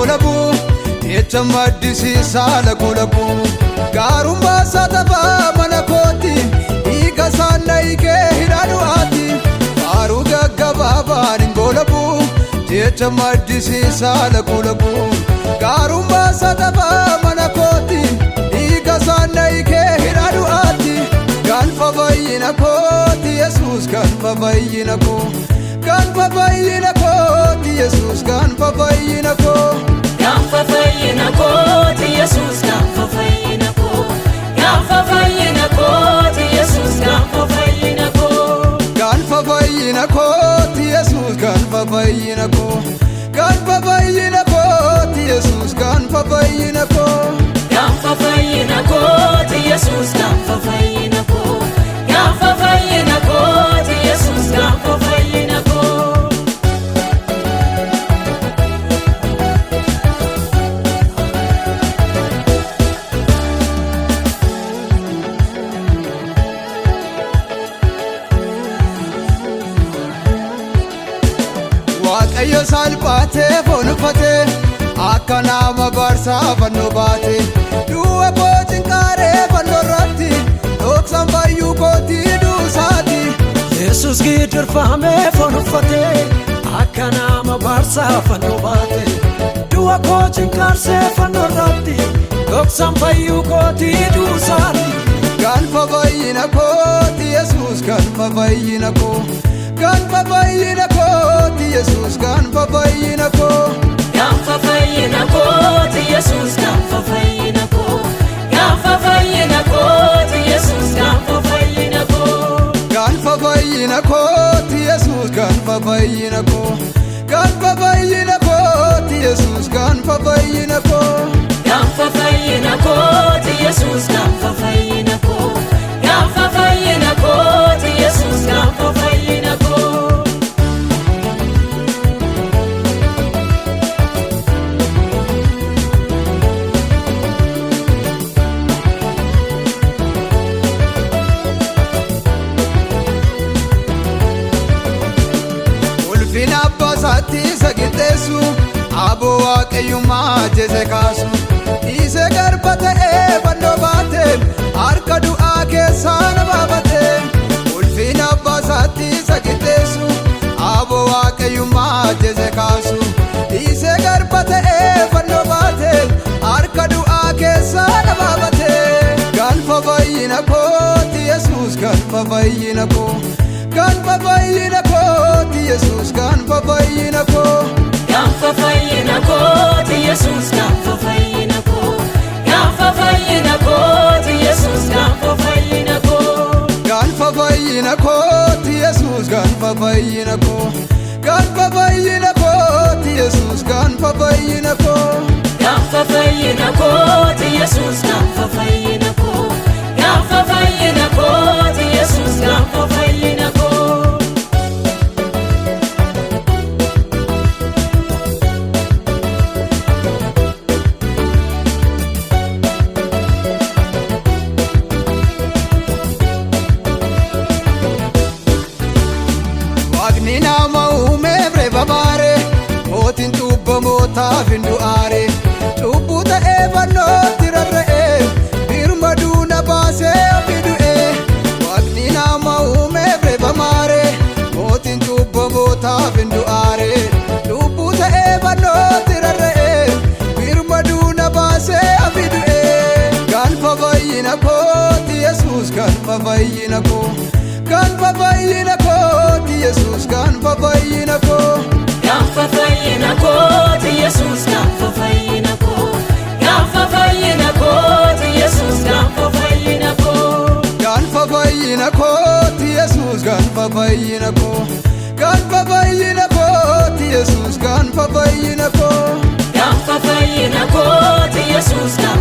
goolabu jecha maddisiisaa lagu gaarummaa isaa taphaa mana kooti dhiiga isaan hiikee hidhaa du'aati faaruu gaggabaabaan hin goolabu jecha maddisiisaa lagu gaarummaa isaa taphaa mana kooti dhiiga isaan hiikee hidhaa du'aati ganfa fayyina kooti Yesuus ganfa fayyina koo ganfa fayyina kooti Yesuus ganfa fayyina koo ganfa fayyina kooti Yesuus ganfa fayyina koo ganfa fayyina kooti Yesuus ganfa fayyina koo ganfa fayyina kooti Yesuus ganfa fayyina koo ganfa fayyina kooti Yesuus ganfa fayyina koo ganfa fayyina kooti Yesuus ganfa fayyina koo ganfa fayyina kooti Yesuus ganfa fayyina koo waaqayyo salphaatee foonfatee akka nama barsaa fannoo baatee du'a koo cinqaaree fannoo irratti dhoksan fayyuu kootii duusaati Yesuus gidirfamee foonfatee akka nama barsaa fannoo baatee du'a koo cinqaarsee fannoo irratti dhoksan fayyuu kootii duusaati ganfa fayyina kooti Yesuus ganfa fayyina koo ganfa fayyina kooti Yesuus ganfa fayyina koo ganfa fayyina kooti Yesuus ganfa fayyina koo ganfa fayyina kooti Yesuus ganfa fayyina koo ganfa fayyina kooti Yesuus ganfa fayyina koo ganfa fayyina kooti Yesuus ganfa fayyina koo ganfa fayyina kooti Yesuus ganfa fayyina koo ganfa fayyina kooti Yesuus ganfa fayyina koo ulfina abbaa isaatti isa qixxeessu aboo waaqayyummaa jese kaasu dhiisee garba ta'ee fannoo baate harka du'aa keessaa nama baate ulfina abbaa isaatti isa qixxeessu aboo waaqayyummaa jese kaasu dhiisee garba ta'ee fannoo baate harka du'aa keessaa nama baate ganfa fayyina kooti Yesuus ganfa fayyina koo ganfa fayyina kooti Yesuus ganfa fayyina koo ganfa fayyina kooti Yesuus ganfa fayyina koo ganfa fayyina kooti Yesuus ganfa fayyina koo ganfa fayyina kooti Yesuus ganfa fayyina koo ganfa fayyina kooti Yesuus ganfa fayyina koo ganfa fayyina kooti Yesuus ganfa fayyina koo ganfa fayyina kooti Yesuus ganfa fayyina koo waaqni nama uumeef reeffa baare mootiin cubbamootaaf hin du'aare cubbuu ta'ee fannootti rarra'ee birma duuna baasee ofii du'ee waaqni nama uumeef reeffa baare mootiin cubbamootaaf hin du'aare cubbuu ta'ee fannootti rarra'ee birma duuna baasee ofii du'ee ganfa fayyina kooti Yesuus ganfa fayyina koo ganfa fayyina kooti Yesuus ganfa fayyina koo ganfa fayyina kooti Yesuus ganfa fayyina koo ganfa fayyina kooti Yesuus ganfa fayyina koo ganfa fayyina kooti Yesuus ganfa fayyina koo ganfa fayyina kooti Yesuus ganfa fayyina koo ganfa fayyina kooti Yesuus ganfa